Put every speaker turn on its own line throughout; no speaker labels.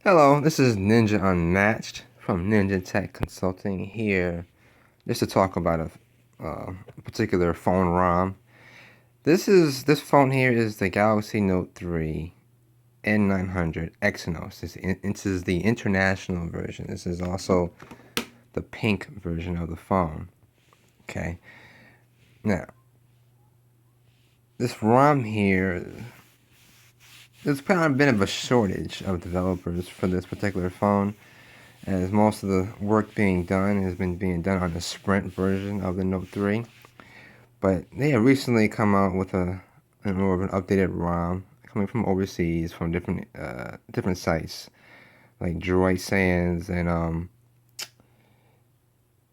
Hello, this is Ninja Unmatched from Ninja Tech Consulting here, just to talk about a particular phone ROM. This phone here is the Galaxy Note 3 N900 Exynos. This is the international version. This is also the pink version of the phone. Okay, now this ROM here. There's kind of been a shortage of developers for this particular phone, as most of the work being done has been being done on the Sprint version of the Note 3. But they have recently come out with more of an updated ROM coming from overseas, from different sites like Droid Sans and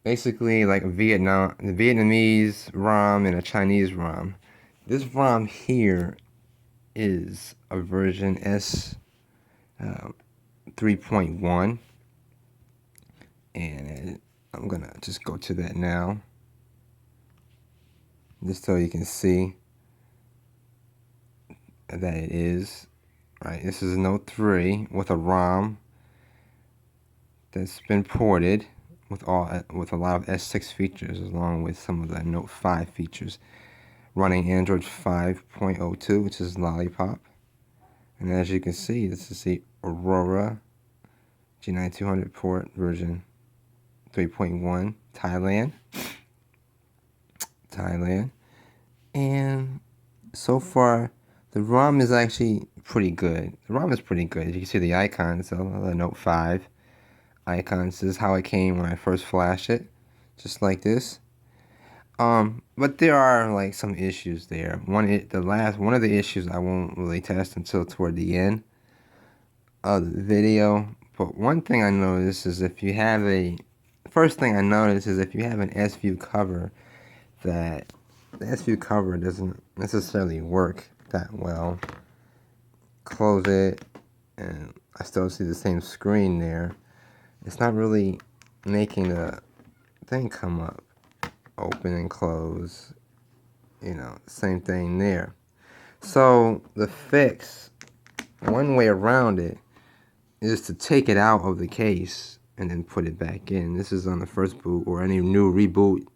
basically like the Vietnamese ROM and a Chinese ROM. This ROM here is a version S3.1, and I'm gonna just go to that now, just so you can see that it is right. This is a Note 3 with a ROM that's been ported with a lot of S6 features, along with some of the Note 5 features, running Android 5.02, which is Lollipop. And as you can see, this is the Aurora G9200 port version 3.1 Thailand. And so far, the ROM is actually pretty good. The ROM is pretty good. You can see the icons of the Note 5 icons. This is how it came when I first flashed it, just like this. But there are like some issues there. One of the issues I won't really test until toward the end of the video. But one thing I noticed is if you have an S-View cover, that the S-View cover doesn't necessarily work that well. Close it, and I still see the same screen there. It's not really making the thing come up. Open and close, same thing there. So the fix, one way around it, is to take it out of the case and then put it back in. This is on the first boot or any new reboot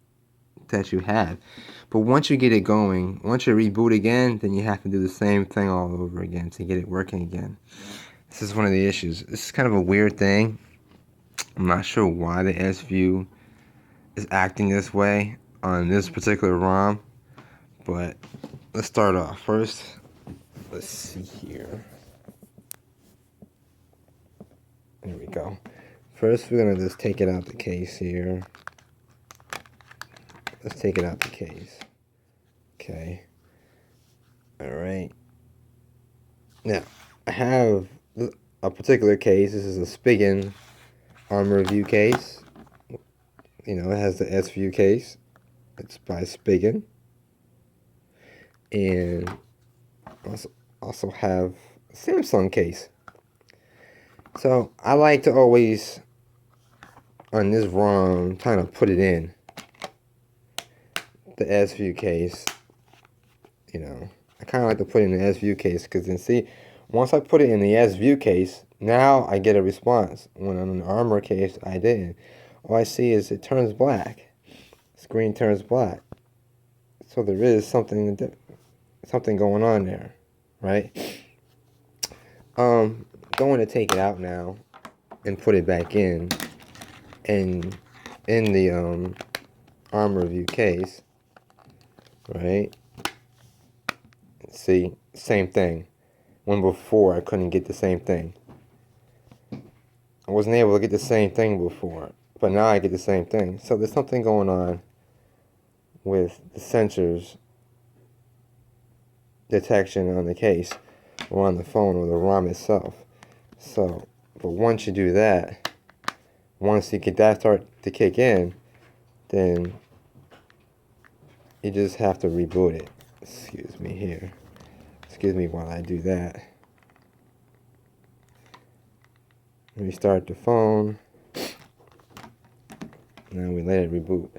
that you have. But once you get it going, once you reboot again, then you have to do the same thing all over again to get it working again. This is one of the issues. This is kind of a weird thing. I'm not sure why the S-View is acting this way on this particular ROM, but let's start off. First, let's see here. There we go. First, we're gonna just take it out the case here. Let's take it out the case. Okay. Alright. Now, I have a particular case. This is a Spigen Armor View case. It has the S-View case. It's by Spigen. And also have a Samsung case. So I like to always, on this ROM, kind of put it in the S-View case. I kind of like to put it in the S-View case, because then see, once I put it in the S-View case, now I get a response. When on an Armor case, I didn't. All I see is it turns black. Screen turns black. So there is something going on there, right? Going to take it out now and put it back in the Armor View case, right? See, same thing. When before I couldn't get the same thing. I wasn't able to get the same thing before, but now I get the same thing. So there's something going on with the sensors detection on the case or on the phone or the ROM itself. So, but once you do that, once you get that start to kick in, then you just have to reboot it. Excuse me here. Excuse me while I do that. Restart the phone. Now we let it reboot.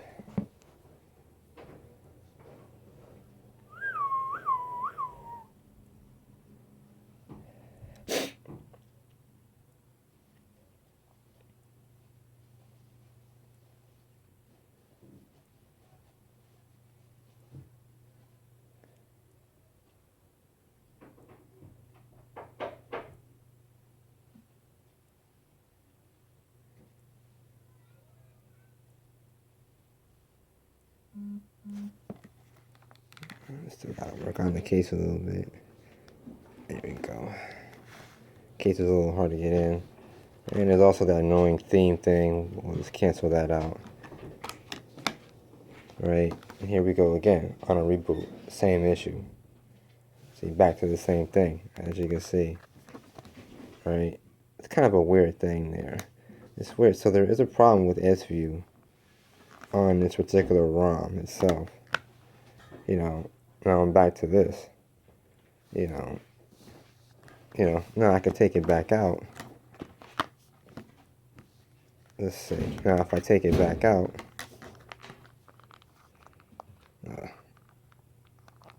Still gotta work on the case a little bit. There we go. Case is a little hard to get in. And there's also that annoying theme thing. We'll just cancel that out. Right, and here we go again on a reboot. Same issue. See, back to the same thing, as you can see. Right, it's kind of a weird thing there. It's weird. So there is a problem with SView on this particular ROM itself. You know, now I'm back to this. You know, now I can take it back out. Let's see. Now if I take it back out,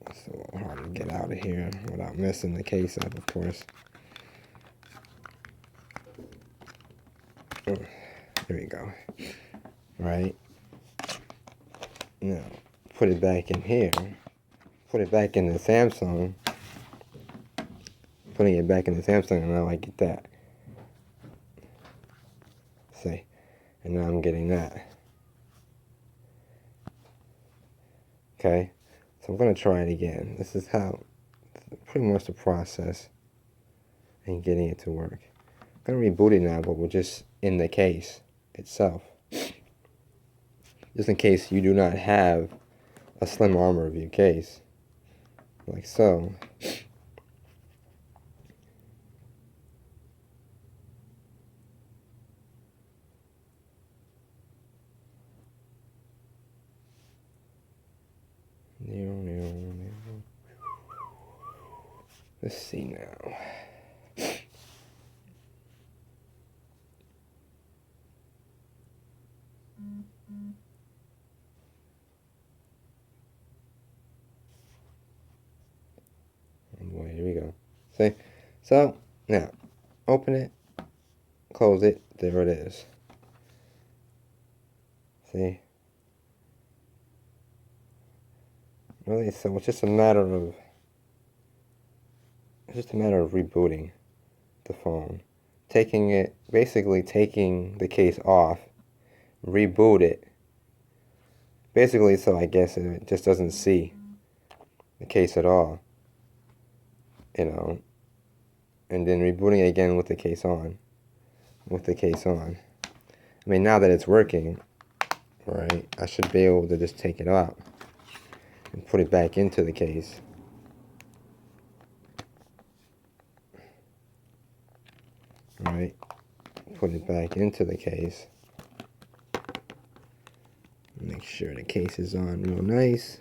it's a little hard to get out of here without messing the case up, of course. There we go. Right. Now, put it back in here. Put it back in the Samsung. Putting it back in the Samsung, and now I get that. See, and now I'm getting that. Okay, so I'm going to try it again. This is how, pretty much the process in getting it to work. I'm going to reboot it now, but we're just in the case itself. Just in case you do not have a slim armor view case. Like so. Let's see now. Oh boy, here we go. See? So, now, open it, close it, there it is. See? Really, so it's just a matter of rebooting the phone. Basically taking the case off, reboot it. Basically, so I guess it just doesn't see the case at all. You know, and then rebooting it again with the case on. I mean, now that it's working, right, I should be able to just take it out and put it back into the case. Right, put it back into the case. Make sure the case is on real nice.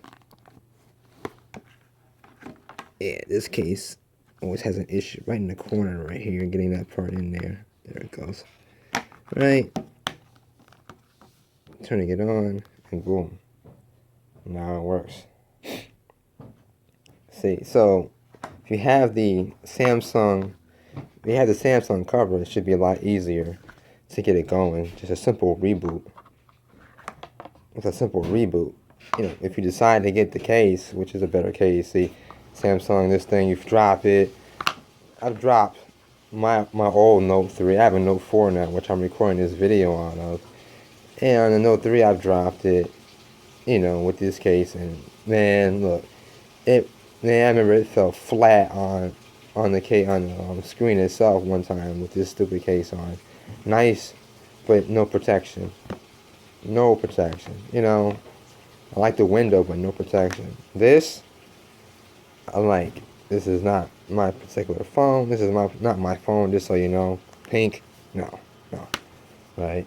Yeah, this case always has an issue right in the corner right here, getting that part in there. There it goes. Right. Turning it on, and boom. Now it works. See, so if you have the Samsung cover, it should be a lot easier to get it going. Just a simple reboot. With a simple reboot. You know, if you decide to get the case, which is a better case, see, Samsung, this thing, you drop it. I've dropped my old Note 3. I have a Note 4 now, which I'm recording this video on of. And on the Note 3, I've dropped it, you know, with this case. And man, look, I remember it fell flat on the screen itself one time with this stupid case on. Nice, but no protection. No protection. You know, I like the window, but no protection. This, I like. This is not my particular phone. This is not my phone, just so you know. Pink, no. Right?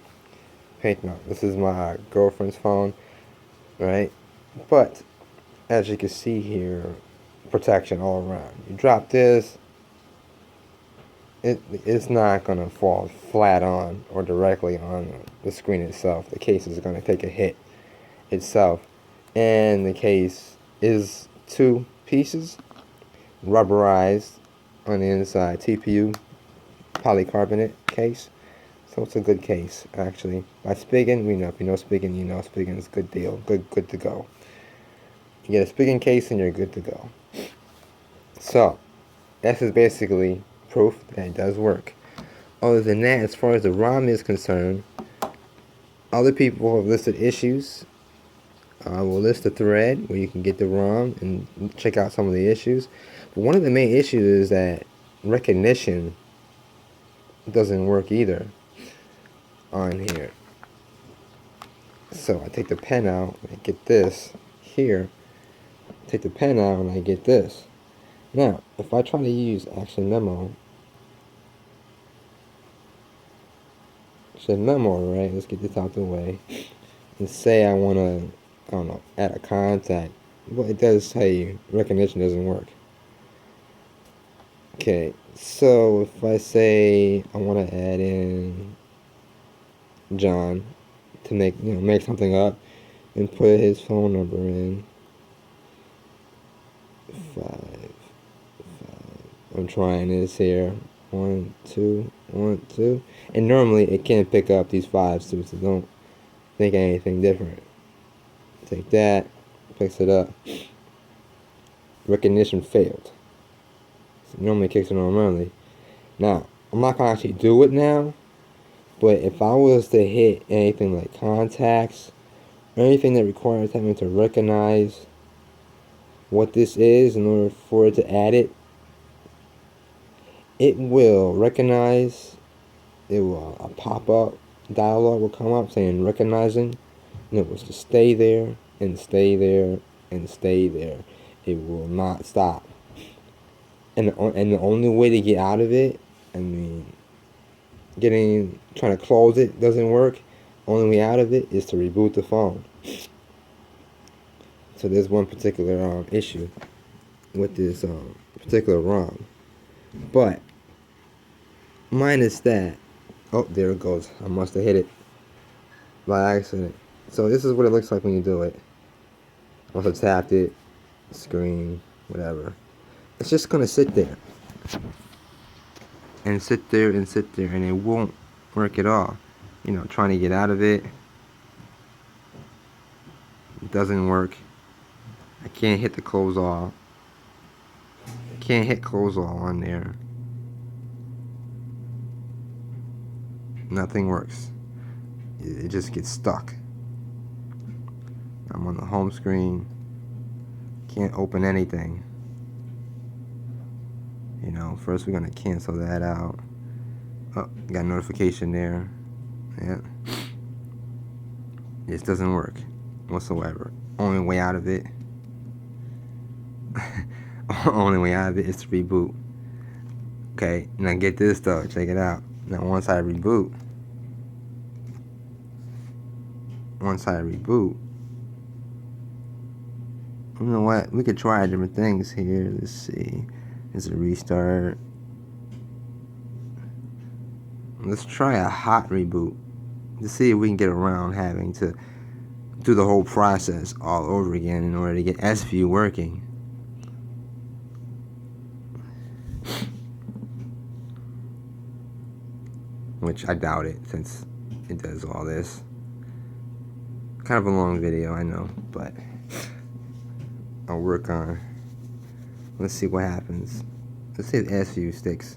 Pink, no. This is my girlfriend's phone, right? But, as you can see here, protection all around. You drop this, it's not going to fall flat on or directly on the screen itself. The case is going to take a hit itself. And the case is 2 pieces, rubberized on the inside, TPU polycarbonate case. So it's a good case, actually. By Spigen, we know. If you know Spigen, you know Spigen is a good deal. Good to go. You get a Spigen case and you're good to go. So, this is basically proof that it does work. Other than that, as far as the ROM is concerned, other people have listed issues I will list the thread where you can get the ROM and check out some of the issues. But one of the main issues is that recognition doesn't work either on here. So I take the pen out and I get this here. Take the pen out and I get this. Now, if I try to use Action Memo, right? Let's get this out the way. And say I want to, I don't know, add a contact. Well, it does say recognition doesn't work. Okay, so if I say I want to add in John to make something up and put his phone number in. 5. I'm trying this here. 1, 2, 1, 2. And normally it can't pick up these 5s too, so don't think anything different. Take that, picks it up. Recognition failed. So normally it kicks it on early. Now, I'm not gonna actually do it now, but if I was to hit anything like contacts or anything that requires having to recognize what this is in order for it to add it, it will recognize. It will a pop-up dialog will come up saying recognizing, and it will just stay there and stay there and stay there. It will not stop. And the only way to get out of it, I mean, trying to close it doesn't work. Only way out of it is to reboot the phone. So there's one particular issue with this particular ROM. But minus that, oh, there it goes. I must have hit it by accident. So this is what it looks like when you do it. I must have tapped it, screen, whatever. It's just gonna sit there and sit there and sit there, and it won't work at all. Trying to get out of it, it doesn't work. I can't hit the close all. I can't hit close all on there. Nothing works. It just gets stuck. I'm on the home screen. Can't open anything. First we're gonna cancel that out. Oh, got a notification there. Yeah. This doesn't work whatsoever. Only way out of it. Only way out of it is to reboot. Okay, now get this though. Check it out. Now once I reboot, you know what? We could try different things here. Let's see. There's a restart. Let's try a hot reboot to see if we can get around having to do the whole process all over again in order to get SView working. Which I doubt it, since it does all this. Kind of a long video, I know, but I'll work on. Let's see what happens. Let's see if SView sticks.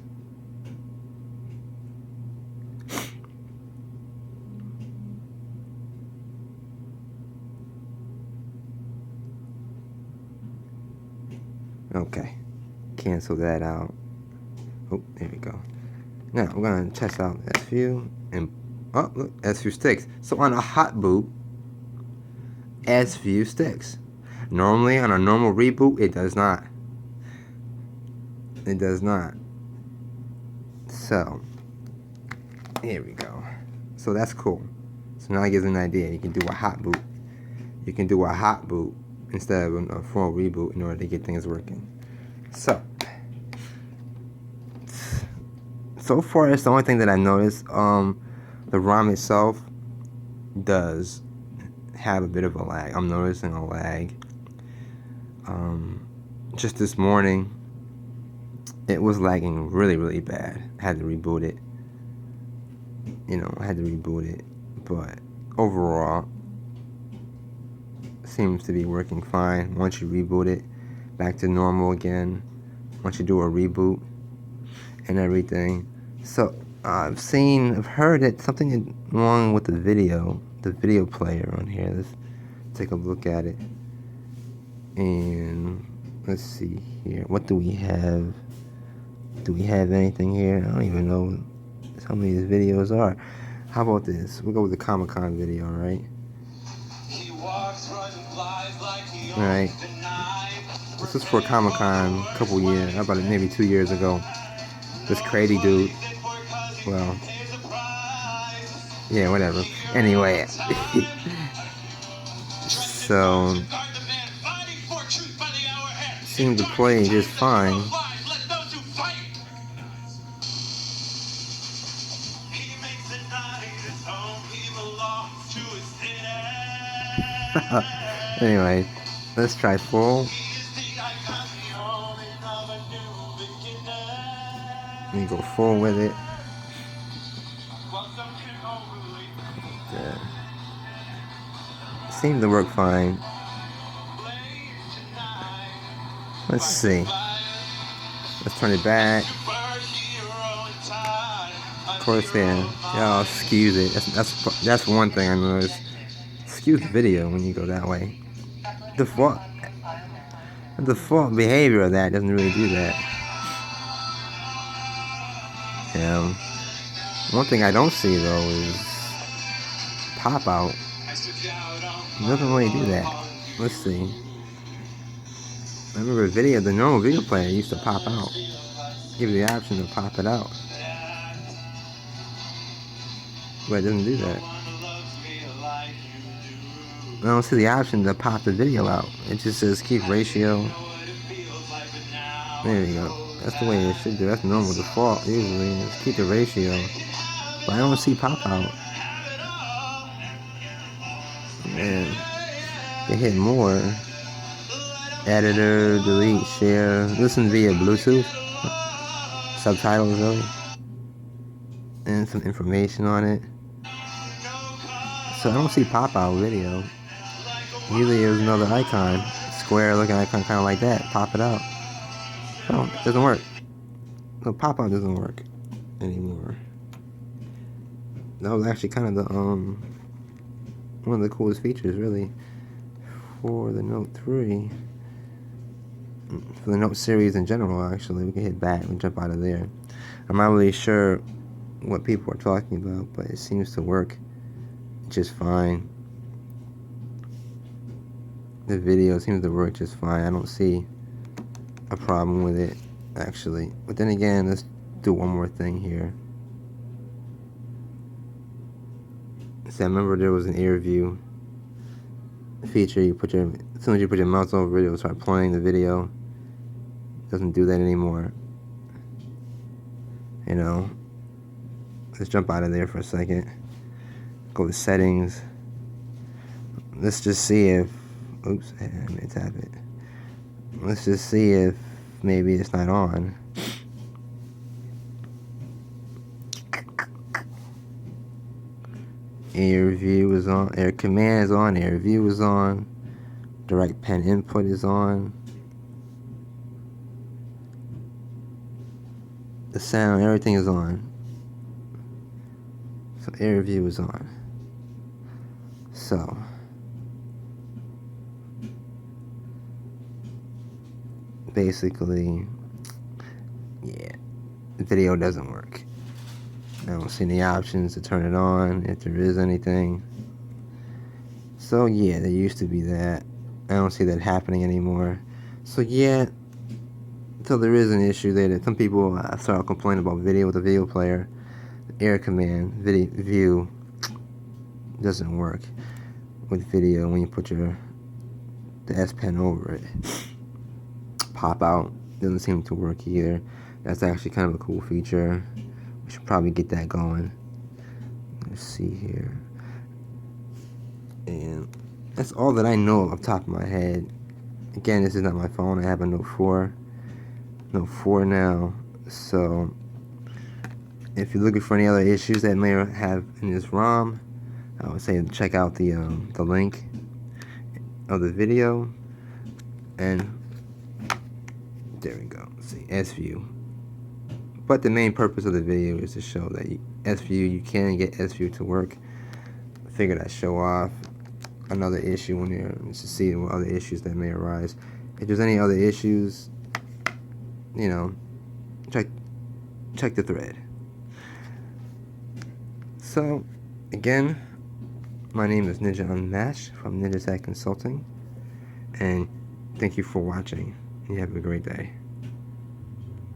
Okay, cancel that out. Oh, there we go. Now we're gonna test out SView, and oh look, SView sticks. So on a hot boot, SView sticks. Normally on a normal reboot, it does not. It does not. So here we go. So that's cool. So now it gives an idea. You can do a hot boot. You can do a hot boot instead of a full reboot in order to get things working. So far, it's the only thing that I noticed. The ROM itself does have a bit of a lag. I'm noticing a lag. Just this morning, it was lagging really, really bad. I had to reboot it. But overall, seems to be working fine. Once you reboot it, back to normal again. Once you do a reboot and everything. So I've heard that something is wrong with the video player on here. Let's take a look at it. And let's see here. What do we have? Do we have anything here? I don't even know how many of these videos are. How about this? We'll go with the Comic-Con video, right? Alright. This was for Comic-Con a couple years, about maybe 2 years ago. This crazy dude. Well, yeah, whatever. Anyway. So, seemed to play just fine. Anyway, let's try full. Let me go full with it. Seemed to work fine. Let's see. Let's turn it back. Of course, y'all excuse it. That's one thing I noticed. Excuse the video when you go that way. The default behavior of that doesn't really do that. One thing I don't see though is pop out. It doesn't really do that. Let's see. I remember the normal video player used to pop out. Give you the option to pop it out. But it doesn't do that. I don't see the option to pop the video out. It just says keep ratio. There you go. That's the way it should do. That's normal default usually. Just keep the ratio. But I don't see pop out. Man, they hit more. Editor, delete, share, listen via Bluetooth. Subtitles really. And some information on it. So I don't see pop out video. Usually there's another icon, square looking icon kind of like that, pop it out. So it doesn't work. The pop out doesn't work anymore. That was actually kind of the one of the coolest features really for the Note 3. For the Note series in general actually. We can hit back and jump out of there. I'm not really sure what people are talking about, but it seems to work just fine. The video seems to work just fine. I don't see a problem with it, actually. But then again, let's do one more thing here. So I remember there was an ear view feature. As soon as you put your mouse over it, it will start playing the video. It doesn't do that anymore. You know. Let's jump out of there for a second. Go to settings. Let's just see if... Oops, I may tap it. Let's just see if maybe it's not on. Air view is on. Air command is on. Air view is on. Direct pen input is on. The sound, everything is on. So air view is on. So basically, yeah, the video doesn't work. I don't see any options to turn it on if there is anything. So yeah, there used to be that. I don't see that happening anymore. So yeah, so there is an issue there that some people start complaining about video with the video player. The air command view doesn't work with video when you put the S Pen over it. Pop out doesn't seem to work either. That's actually kind of a cool feature. We should probably get that going. Let's see here. And that's all that I know off the top of my head. Again, this is not my phone. I have a Note 4. Note 4 now. So if you're looking for any other issues that may have in this ROM, I would say check out the link of the video. And there we go. See, S view. But the main purpose of the video is to show that S view, you can get S view to work. I figured I'd show off. another issue when you're to see what other issues that may arise. If there's any other issues, you know, check the thread. So, again, my name is Ninja Unmatched from Ninja Consulting, and thank you for watching. You have a great day.